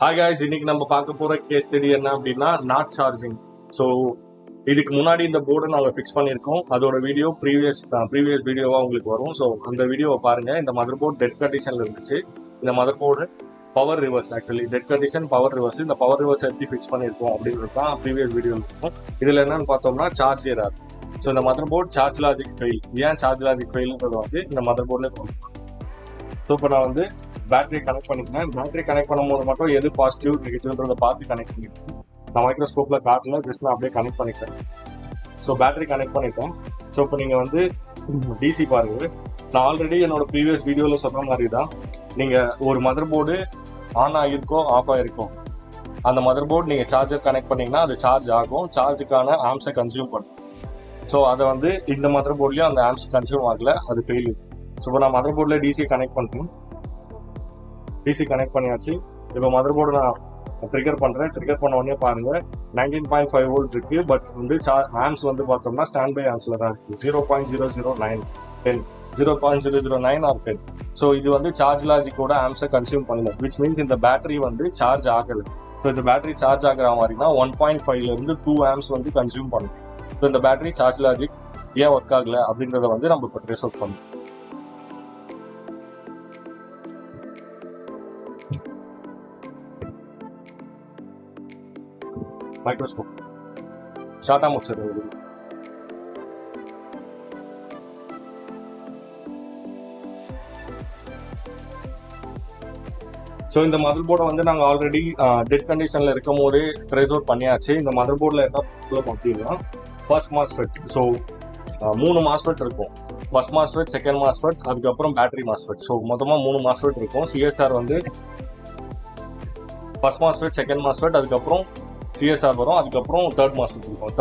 Hi guys, இன்னைக்கு நம்ம பார்க்க போற கேஸ் ஸ்டடி என்ன அப்படின்னா நாட் சார்ஜிங். ஸோ இதுக்கு முன்னாடி இந்த போர்டை நாங்கள் ஃபிக்ஸ் பண்ணியிருக்கோம். அதோட வீடியோ ப்ரீவியஸ் வீடியோவாக உங்களுக்கு வரும். ஸோ அந்த வீடியோவை பாருங்க. இந்த மதர் போர்டு டெட் கண்டிஷன்ல இருந்துச்சு. இந்த motherboard power reverse, actually dead condition power reverse. இந்த பவர் ரிவர்ஸ் எப்படி ஃபிக்ஸ் பண்ணியிருக்கோம் அப்படின்றது தான் ப்ரீவியஸ் வீடியோ இருக்கும். இதில் என்னன்னு பார்த்தோம்னா சார்ஜ் ஏறாது. ஸோ இந்த mother board charge logic fail. ஏன் சார்ஜ் லாஜிக் ஃபெயில்ன்றது வந்து இந்த மதர் போர்டில் கொடுக்கும். ஸோ இப்போ நான் வந்து பேட்டரி கனெக்ட் பண்ணிக்கிறேன். பேட்டரி கனெக்ட் பண்ணும்போது மட்டும் எது பாசிட்டிவ் நெகட்டிவ்ன்றத பார்த்து கனெக்ட் பண்ணிக்கிறேன். நான் மைக்ரோஸ்கோப்ல காட்டல, ஜஸ்ட் நான் அப்படியே கனெக்ட் பண்ணிக்கிறேன். ஸோ பேட்டரி கனெக்ட் பண்ணிட்டேன். ஸோ இப்போ நீங்கள் வந்து டிசி பாருங்க. நான் ஆல்ரெடி என்னோட ப்ரீவியஸ் வீடியோவில் சொன்ன மாதிரி தான், நீங்கள் ஒரு மதர் போர்டு ஆன் ஆகிருக்கோ ஆஃப் ஆகிருக்கும், அந்த மதர் போர்டு நீங்கள் சார்ஜர் கனெக்ட் பண்ணீங்கன்னா அது சார்ஜ் ஆகும், சார்ஜுக்கான ஆம்ஸை கன்சியூம் பண்ணும். ஸோ அதை வந்து இந்த மதர் போர்ட்லேயும் அந்த ஆம்ஸ் கன்சியூம் ஆகல, அது ஃபெயிலியர். ஸோ இப்போ நான் மதர் போர்டில் டிசி கனெக்ட் பண்ணுறேன். டிசி கனெக்ட் பண்ணியாச்சு. இப்போ மதர் போர்டு நான் ட்ரிகர் பண்ணுறேன். ட்ரிகர் பண்ண உடனே பாருங்க 19.5 வோல்ட் இருக்கு. பட் வந்து ஆம்ஸ் வந்து பார்த்தோம்னா ஸ்டாண்ட் பை ஆம்ஸ்ல தான் இருக்கு. 0.009 10 0.009 ஆர் 10. ஸோ இது வந்து சார்ஜ் லாஜிக்கோட ஆம்ஸை கன்சியூம் பண்ணல, விச் மீன்ஸ் இந்த பேட்டரி வந்து சார்ஜ் ஆகலை. ஸோ இந்த பேட்டரி சார்ஜ் ஆகிற மாதிரினா 1.5ல இருந்து 2 ஆம்ஸ் வந்து கன்சியூம் பண்ணும். ஸோ இந்த பேட்டரி சார்ஜ் லாஜிக் ஏன் ஒர்க் ஆகல அப்படின்றத வந்து நம்ம இப்போ ட்ரேஸ் அவுட் பண்ணணும். மைக்ரோஸ்கோப் ஷார்ட்டா முடிச்சிருது. ஸோ இந்த மதர் போர்டை வந்து நாங்கள் ஆல்ரெடி டெட் கண்டிஷன்ல இருக்கும் போதே ட்ரேஸ் அவுட் பண்ணியாச்சு. இந்த மதர் போர்டில் என்ன ப்ராப்ளம் அப்படின்னா, ஃபர்ஸ்ட் மாஸ்ஃபெட். ஸோ 3 மாஸ்ஃபெட் இருக்கும். ஃபர்ஸ்ட் மாஸ்ஃபெட், செகண்ட் மாஸ்ஃபெட், அதுக்கப்புறம் பேட்டரி மாஸ்ஃபெட். ஸோ மொத்தமாக 3 மாஸ்ஃபெட் இருக்கும். சிஎஸ்ஆர் வந்து ஃபர்ஸ்ட் மாஸ்ஃபெட், செகண்ட் மாஸ்ஃபெட், அதுக்கப்புறம் சிஎஸ்ஆர் வரும். அதுக்கப்புறம் தேர்ட் மாஸ்ஃபெட் இருக்கும்.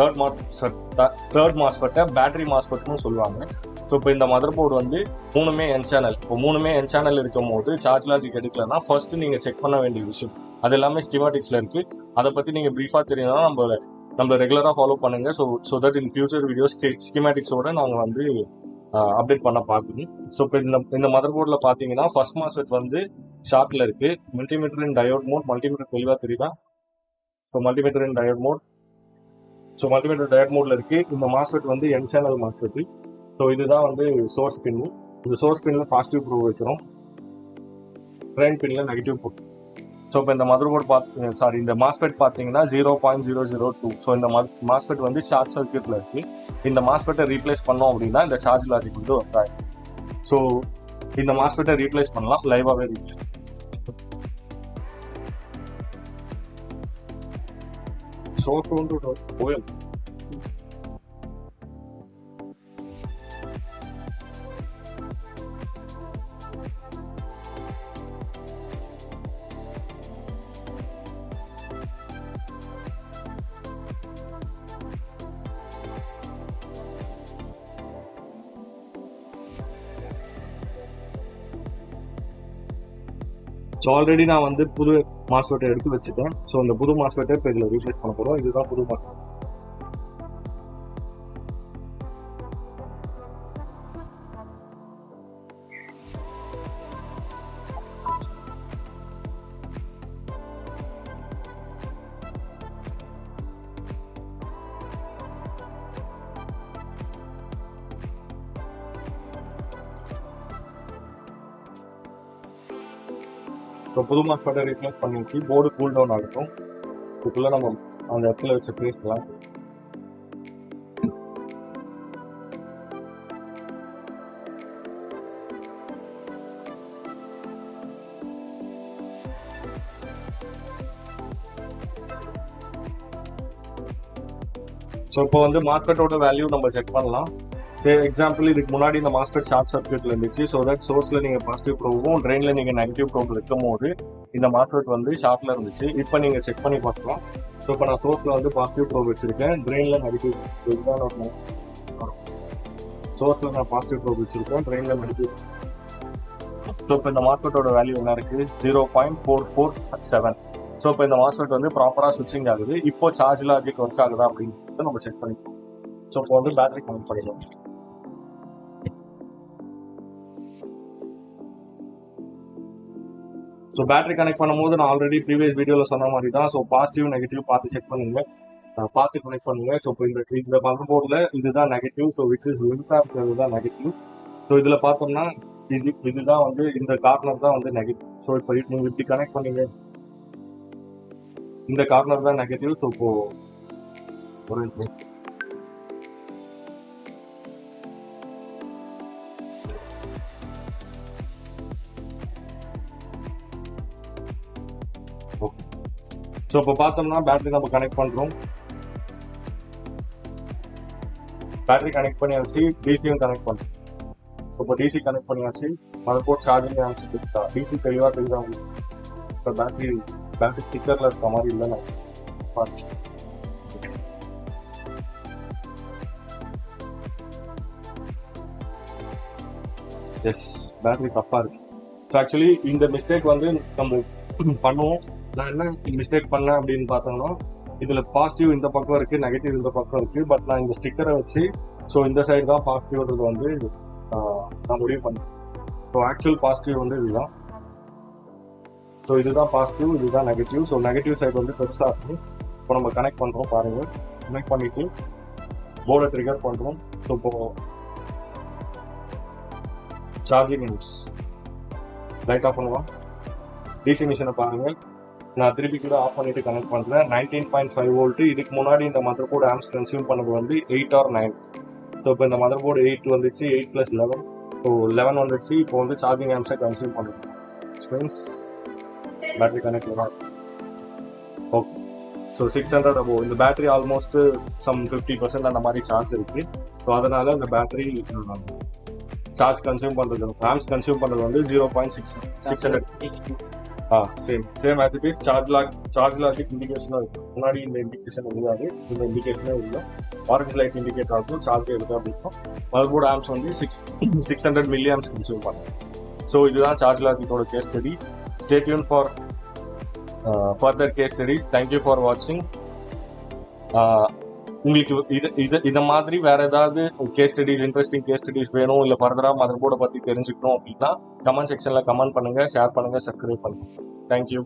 தேர்ட் மாஸ்ஃபெட்டை பேட்டரி மாஸ்ஃபெட்னு சொல்லுவாங்க. ஸோ இப்போ இந்த மதர் போர்டு வந்து 3மே என் சேனல். இப்போ 3மே என் சேனல் இருக்கும் போது சார்ஜ் லாஜிக் எடுக்கலன்னா ஃபர்ஸ்ட் நீங்கள் செக் பண்ண வேண்டிய விஷயம், அது எல்லாமே ஸ்கீமாட்டிக்ஸ்ல இருக்கு. அதை பற்றி நீங்கள் ப்ரீஃபாக தெரியணும்னா நம்ம ரெகுலராக ஃபாலோ பண்ணுங்க. So that in future videos ஸ்கீமாட்டிக்ஸோட நாங்கள் வந்து அப்டேட் பண்ண பார்க்கணும். ஸோ இப்போ இந்த மதர் போர்டில் பார்த்தீங்கன்னா ஃபர்ஸ்ட் மாஸ்ஃபெட் வந்து ஷார்ட்ல இருக்கு. Multimeter in diode mode. Multimeter தெளிவாக தெரியுதா? So multimeter in diode mode. So multimeter diode மோட்ல இருக்கு. இந்த மாஸ்ஃபெட் வந்து என் சேனல் மாஸ்ஃபெட். ஸோ இதுதான் வந்து சோர்ஸ் பின். இந்த சோர்ஸ் பின்ல பாசிட்டிவ் ப்ரூவ் வைக்கிறோம், ட்ரெயின் பின்ல நெகட்டிவ் போட்டு. ஸோ இப்போ இந்த மதர் போர்டு இந்த மாஸ்ஃபெட் பார்த்தீங்கன்னா 0.002. ஸோ இந்த மாஸ்ஃபெட் வந்து ஷார்ட் சர்க்யூட்ல இருக்கு. இந்த மாஸ்ஃபெட்டை ரீப்ளேஸ் பண்ணோம் அப்படின்னா இந்த சார்ஜ் லாஜிக் வந்து ஒர்க் ஆகும். ஸோ இந்த மாஸ்ஃபெட்டை ரீப்ளேஸ் பண்ணலாம், லைவாகவே ரீப்ளேஸ். சோர்ஸ் வந்து போய் ஸோ ஆல்ரெடி நான் வந்து புது மாஸ்ஃபெட்டை எடுத்து வச்சுட்டேன். ஸோ இந்த புது மாஸ்ஃபெட்டை இப்போ இதில் ரீப்ளேஸ் பண்ண போகிறோம். இதுதான் புது மாஸ்ஃபெட். இப்போ புது மாஸ்ஃபெட்டை ரீப்ளேஸ் பண்ணிச்சு. போர்டு கூல் டவுன் ஆகட்டும். இதுக்குள்ள நம்ம அந்த இடத்துல வச்சு பேசலாம். ஸோ இப்போ வந்து மாஸ்ஃபெட்டோட வேல்யூ நம்ம செக் பண்ணலாம். எக்ஸாம்பிள், இதுக்கு முன்னாடி இந்த மாஸ்ஃபெட் ஷார்ட் சர்க்யூட்ல இருந்துச்சு. ஸோ தட் சோர்ஸ்ல நீங்க பாசிட்டிவ் ப்ரோவும் ட்ரெயின்ல நீங்க நெகட்டிவ் ப்ரோவ் இருக்கும் போது இந்த மாஸ்ஃபெட் வந்து ஷார்ட்ல இருந்துச்சு. இப்போ நீங்க செக் பண்ணி பார்க்கலாம். ஸோ இப்போ நான் சோர்ஸ்ல வந்து பாசிட்டிவ் ப்ரோவ் வச்சிருக்கேன், ட்ரெயின்ல நெகட்டிவ். சோர்ஸ்ல நான் பாசிட்டிவ் ப்ரோவ் வச்சிருக்கேன், ட்ரெயின்ல நெகட்டிவ். ஸோ இப்போ இந்த மாஸ்ஃபெட்டோட வேல்யூ என்ன இருக்கு? 0.447. ஸோ இப்போ இந்த மாஸ்ஃபெட் வந்து ப்ராப்பரா சுவிட்சிங் ஆகுது. இப்போ சார்ஜ் லாஜிக் ஒர்க் ஆகுதா அப்படின்னு நம்ம செக் பண்ணிக்கலாம். ஸோ இப்போ வந்து பேட்டரி கனெக்ட் பண்ணிக்கலாம். ஸோ பேட்டரி கனெக்ட் பண்ணும்போது நான் ஆல்ரெடி ப்ரீவியஸ் வீடியோவில் சொன்ன மாதிரி தான். ஸோ பாசிட்டிவ் நெகட்டிவ் பார்த்து செக் பண்ணுங்க, பார்த்து கனெக்ட் பண்ணுங்க. ஸோ இப்போ இந்த மதர் போர்டில் இதுதான் நெகட்டிவ், ஸோ விச் இஸ் இருக்கிறது தான் நெகட்டிவ். ஸோ இதில் பார்த்தோம்னா இதுதான் வந்து இந்த கார்னர் தான் வந்து நெகட்டிவ். ஸோ இப்போ நீங்கள் இப்படி கனெக்ட் பண்ணீங்க, இந்த கார்னர் தான் நெகட்டிவ். ஸோ இப்போ ஒரு ஓகே. ஸோ இப்போ பார்த்தோம்னா பேட்டரி நம்ம கனெக்ட் பண்ணுறோம், பேட்டரி கனெக்ட் பண்ணியாச்சு, டிசியும் கனெக்ட் பண்ணுறோம். இப்போ டிசி கனெக்ட் பண்ணியாச்சு, மதர் போர்ட் சார்ஜிங் ஆச்சு, டிசி தெளிவாக தெரியுதா உங்களுக்கு? இப்போ பேட்டரி ஸ்டிக்கரில் இருக்க மாதிரி இல்லை, நான் பார்த்து எஸ் பேட்டரி தப்பாக இருக்கு. ஸோ ஆக்சுவலி இந்த மிஸ்டேக் வந்து நம்ம பண்ணுவோம். நான் என்ன மிஸ்டேக் பண்ணேன் அப்படின்னு பார்த்தோம்னா, இதில் பாசிட்டிவ் இந்த பக்கம் இருக்குது, நெகட்டிவ் இந்த பக்கம் இருக்குது. பட் நான் இந்த ஸ்டிக்கரை வச்சு ஸோ இந்த சைடு தான் பாசிட்டிவ்ன்றது வந்து நான் முடிவு பண்ணேன். ஸோ ஆக்சுவல் பாசிட்டிவ் வந்து இதுதான். ஸோ இதுதான் பாசிட்டிவ், இதுதான் நெகட்டிவ். ஸோ நெகட்டிவ் சைடு வந்து பெருசாக இருக்கும். இப்போ நம்ம கனெக்ட் பண்ணுறோம் பாருங்கள், கனெக்ட் பண்ணிவிட்டு போர்டை ட்ரிகர் பண்ணுறோம். ஸோ இப்போ சார்ஜிங் யூஸ் லைட் ஆஃப் பண்ணுவோம். டிசி மிஷினை பாருங்கள், நான் திருப்பி கூட ஆஃப் பண்ணிட்டு கனெக்ட் பண்ணுறேன். 19.5 வோல்ட். இதுக்கு முன்னாடி இந்த மதர் போர்டு ஆம்ஸ் கன்சியூம் பண்ணது வந்து 8 or 9. ஸோ இப்போ இந்த மதர் போர்டு 8 வந்துச்சு, 8 + 11, ஸோ 11 வந்துச்சு. இப்போ வந்து சார்ஜிங் ஆம்ஸை கன்சியூம் பண்ணுது. மீன்ஸ் பேட்டரி கனெக்ட் தான். ஓகே. ஸோ 600 அபோவ் இந்த பேட்டரி ஆல்மோஸ்ட் சம் 50% அந்த மாதிரி சார்ஜ் இருக்குது. ஸோ அதனால் இந்த பேட்டரி சார்ஜ் கன்சியூம் பண்ணுறது, ஆம்ஸ் கன்சியூம் பண்ணுறது வந்து 0.600. Same as it is. Charge logic இண்டிகேஷனாக இருக்கும். முன்னாடி இந்த இண்டிகேஷன் இருக்காது, இந்த இண்டிகேஷனே இல்லை. ஆரஞ்ச் லைட் இண்டிகேட் ஆகும், சார்ஜ் எடுத்து அப்படின்னா. மதர் போர்டு ஆம்ஸ் வந்து 600 மில்லி ஆம்ஸ் கன்சியூம் பண்ணும். ஸோ இதுதான் சார்ஜ் லாஜிக்கோட case study. Stay tuned for further case studies. Thank you for வாட்சிங். உங்களுக்கு இதை மாதிரி வேற ஏதாவது case studies, interesting case studies வேணும், இல்லை ஃபர்தரா மதர் போர்டை பற்றி தெரிஞ்சுக்கணும் அப்படின்னா கமெண்ட் செக்ஷன்ல கமெண்ட் பண்ணுங்க, ஷேர் பண்ணுங்க, சப்ஸ்கிரைப் பண்ணுங்க. தேங்க்யூ.